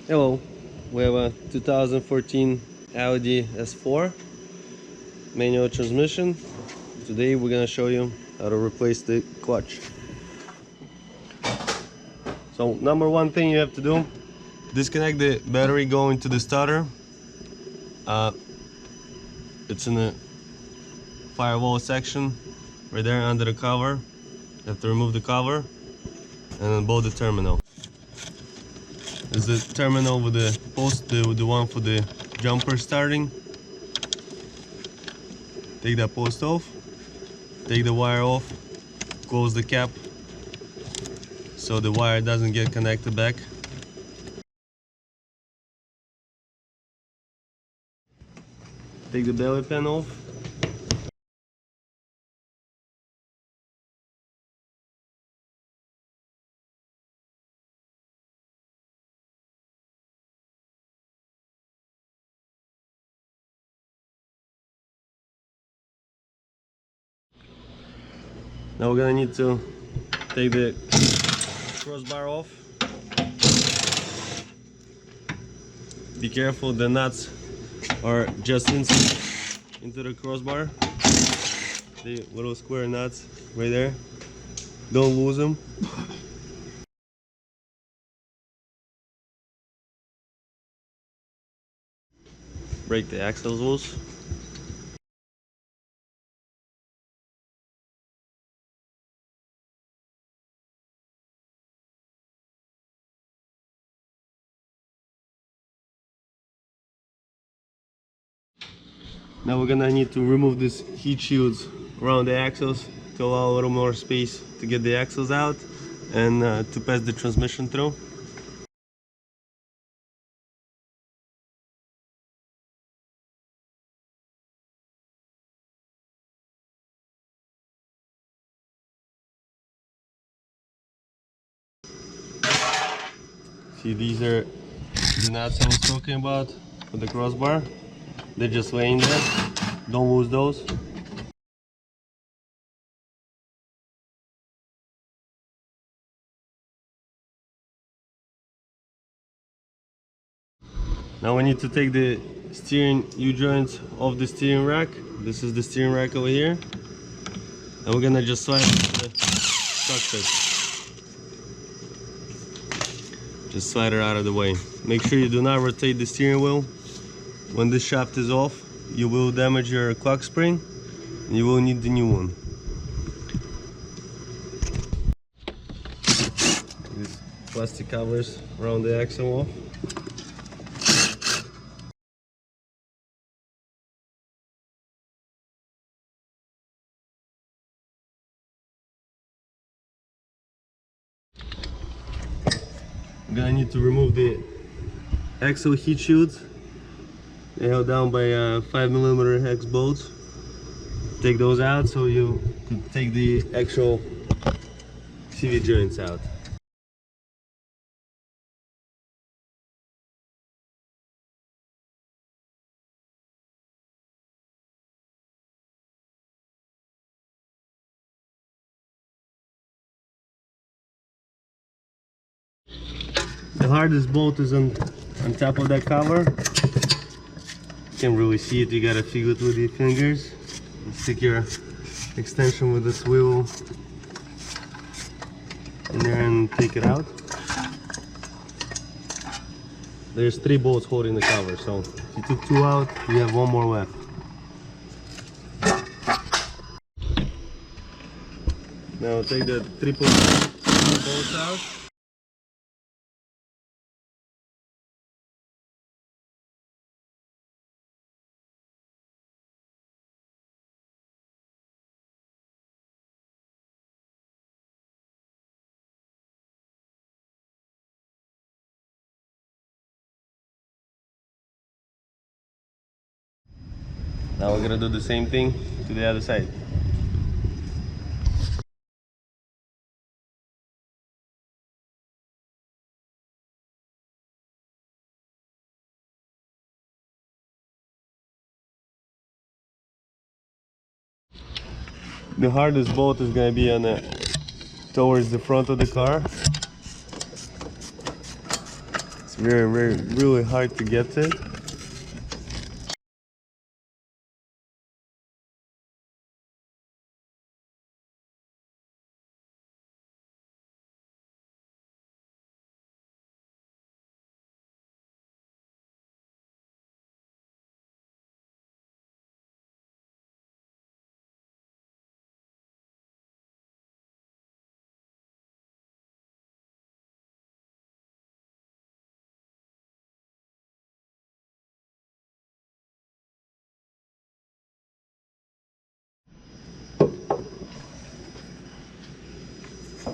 Hello, we have a 2014 Audi S4 manual transmission. Today we're gonna show you how to replace the clutch. So number one thing you have to do, disconnect the battery going to the starter. It's in the firewall section right there under the cover. You have to remove the cover and then bolt the terminal. There's the terminal with the post, the one for the jumper starting. Take that post off, take the wire off, close the cap so the wire doesn't get connected back. Take the belly pan off. Now we're gonna need to take the crossbar off. Be careful, the nuts are just into the crossbar. The little square nuts right there. Don't lose them. Break the axles loose. Now we're gonna need to remove these heat shields around the axles to allow a little more space to get the axles out and to pass the transmission through. See, these are the nuts I was talking about for the crossbar. They're just laying there. Don't lose those. Now we need to take the steering U-joints off the steering rack. This is the steering rack over here. And we're gonna just slide the cockpit. Just slide it out of the way. Make sure you do not rotate the steering wheel. When this shaft is off, you will damage your clock spring and you will need the new one. These plastic covers around the axle off. We're gonna need to remove the axle heat shields. They're held down by 5mm hex bolts. Take those out so you can take the actual CV joints out. The hardest bolt is on top of that cover. You can't really see it, you gotta feel it with your fingers. Stick your extension with the swivel in there and take it out. There's 3 bolts holding the cover, so if you took 2 out, you have 1 more left. Now take the triple bolts out. Now we're gonna do the same thing to the other side. The hardest bolt is gonna be on towards the front of the car. really hard to get to it.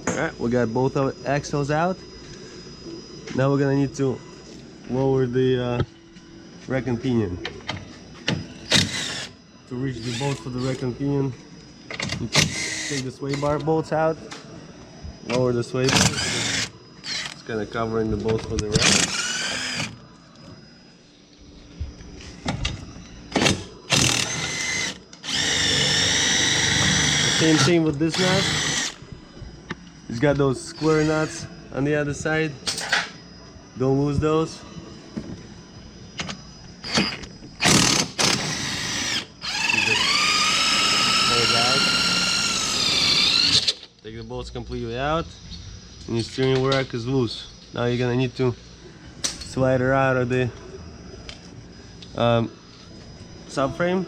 Alright, we got both our axles out. Now we're gonna need to lower the rack and pinion. To reach the bolt for the rack and pinion, you take the sway bar bolts out, lower the sway bar. It's kind of covering the bolt for the rack. Same thing with this nut. It's got those square nuts on the other side. Don't lose those. Take the bolts completely out, and your steering rack is loose. Now you're gonna need to slide her out of the subframe.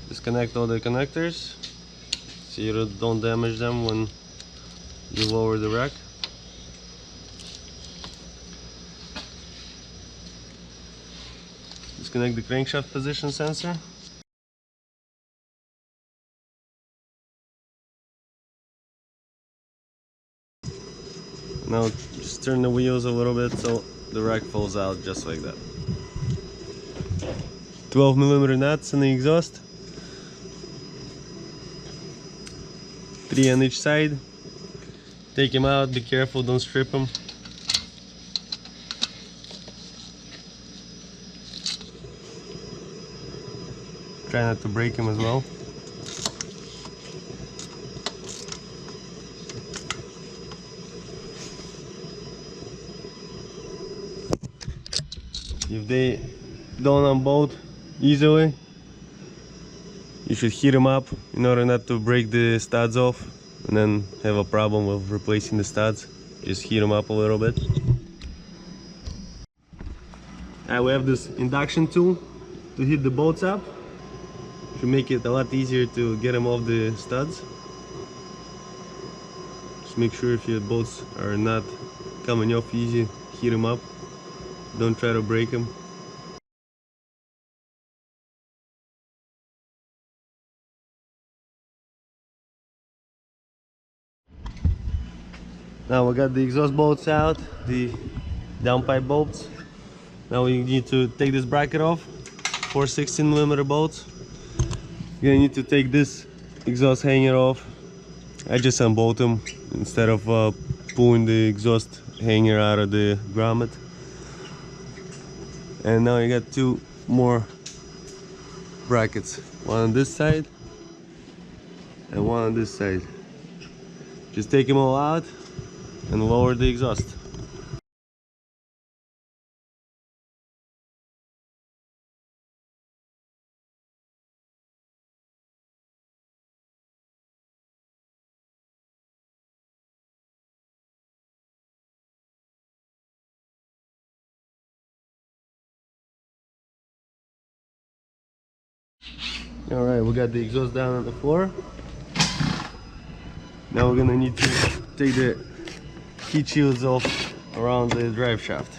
Disconnect all the connectors so you don't damage them when you lower the rack. Disconnect the crankshaft position sensor. Now just turn the wheels a little bit so the rack falls out just like that. 12mm nuts in the exhaust. 3 on each side. Take them out, be careful, don't strip them. Try not to break them as well. If they don't unbolt easily, you should heat them up in order not to break the studs off and then have a problem with replacing the studs. Just heat them up a little bit. We have this induction tool to heat the bolts up. Should make it a lot easier to get them off the studs. Just make sure if your bolts are not coming off easy, heat them up. Don't try to break them. Now we got the exhaust bolts out, the downpipe bolts. Now we need to take this bracket off. 4 16mm bolts. You're gonna need to take this exhaust hanger off. I just unbolt them instead of pulling the exhaust hanger out of the grommet. And now you got 2 more brackets, one on this side and one on this side. Just take them all out and lower the exhaust. Alright, we got the exhaust down on the floor. Now we're gonna need to take the heat shields off around the drive shaft.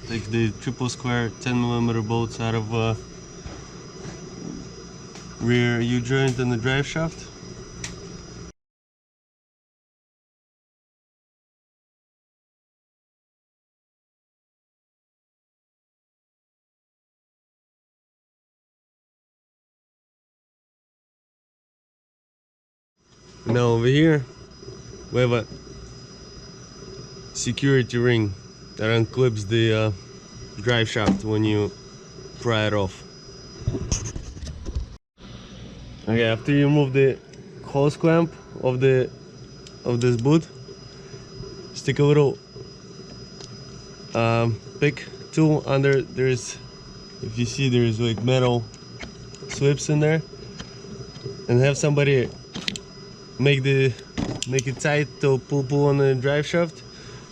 Take the triple square 10mm bolts out of rear U-joint and the drive shaft. Now over here we have a security ring that unclips the drive shaft when you pry it off. Okay, after you remove the hose clamp of this boot, stick a little pick tool under. There's, if you see, there's like metal slips in there, and have somebody make it tight to pull on the drive shaft.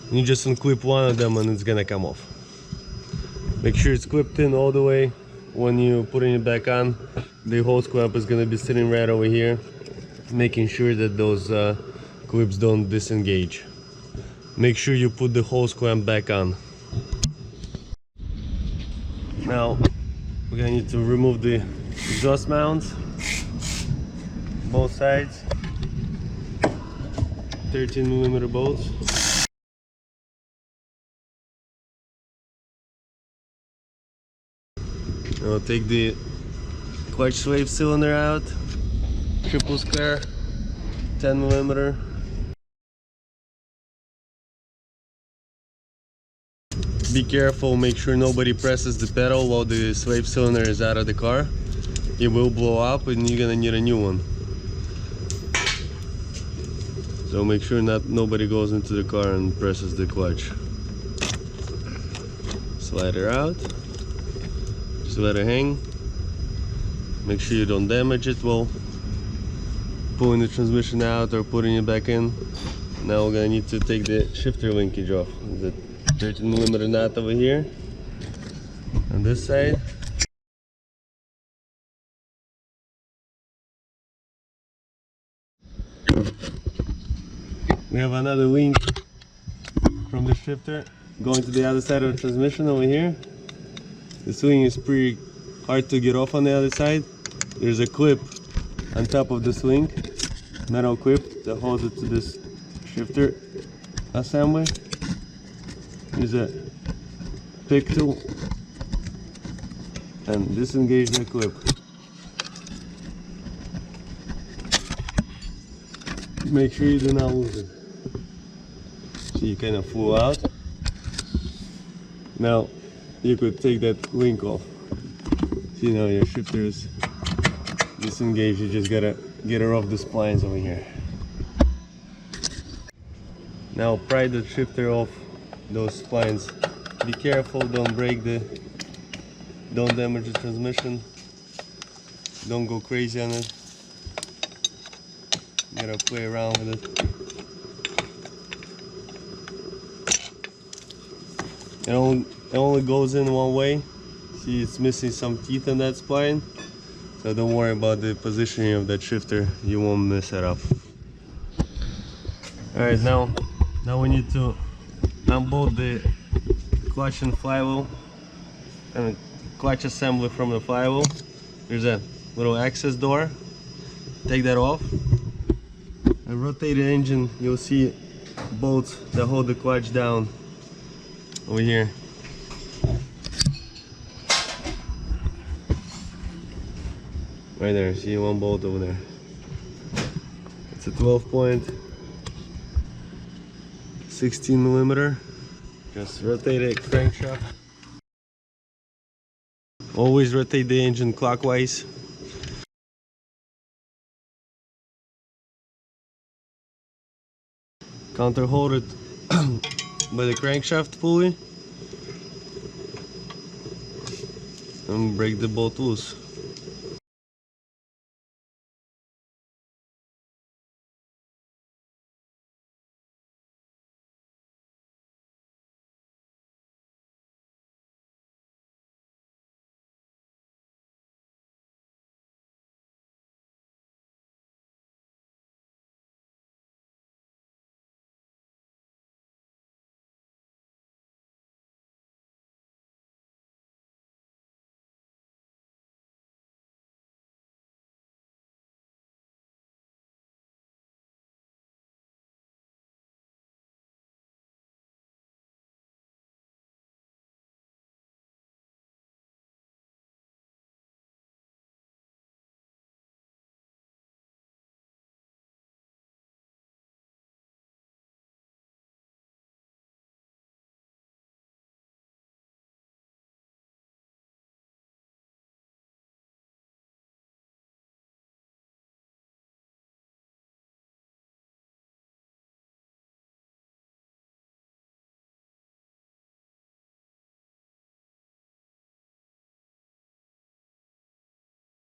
And you just unclip one of them and it's gonna come off. Make sure it's clipped in all the way. When you putting it back on, the hose clamp is gonna be sitting right over here, making sure that those clips don't disengage. Make sure you put the hose clamp back on. Now we're gonna need to remove the exhaust mounts, both sides, 13mm bolts. I'll take the clutch slave cylinder out, triple square, 10mm. Be careful, make sure nobody presses the pedal while the slave cylinder is out of the car. It will blow up and you're gonna need a new one. So make sure nobody goes into the car and presses the clutch. Slide her out. Just let it hang. Make sure you don't damage it while pulling the transmission out or putting it back in. Now we're gonna need to take the shifter linkage off. The 13mm nut over here on this side. We have another link from the shifter going to the other side of the transmission over here. The swing is pretty hard to get off on the other side. There's a clip on top of the swing, metal clip that holds it to this shifter assembly. There's a pick tool and disengage the clip. Make sure you do not lose it. So you kind of flew out. Now you could take that link off. So, you know, your shifter is disengaged. You just gotta get her off the splines over here. Now pry the shifter off those splines. Be careful, don't damage the transmission. Don't go crazy on it. You gotta play around with it. It only goes in one way. See, it's missing some teeth on that spline, so don't worry about the positioning of that shifter. You won't mess it up. Alright, now we need to unbolt the clutch and flywheel and clutch assembly from the flywheel. There's a little access door. Take that off and rotate the engine. You'll see bolts that hold the clutch down over here. Right there, see one bolt over there. It's a 12-point, 16mm. Just rotate it crankshaft. Always rotate the engine clockwise. Counter hold it by the crankshaft pulley and break the bolt loose.